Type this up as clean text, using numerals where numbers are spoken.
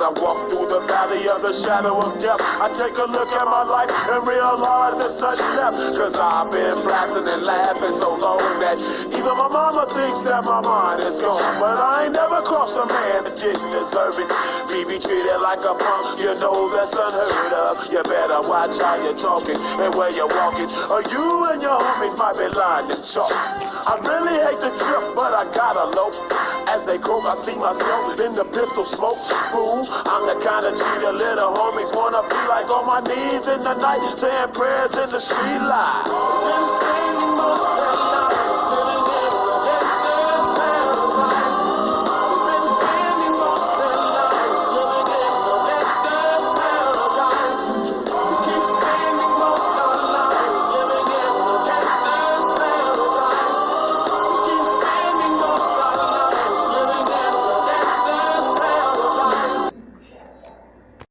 I walk through the valley of the shadow of death, I take a look at my life and realize there's nothing left. Cause I've been blasting and laughing so long that even my mama thinks that my mind is gone. But I ain't never crossed a man that didn't deserve it. Be treated like a punk, you know that's unheard of. You better watch how you're talking and where you're walking, or you and your homies might be lying to chalk. I really hate the trip, but I gotta low. As they croak, I see myself in the pistol smoke. Fool, I'm the kind of G the little homies wanna be like, on my knees in the night, saying prayers in the street light.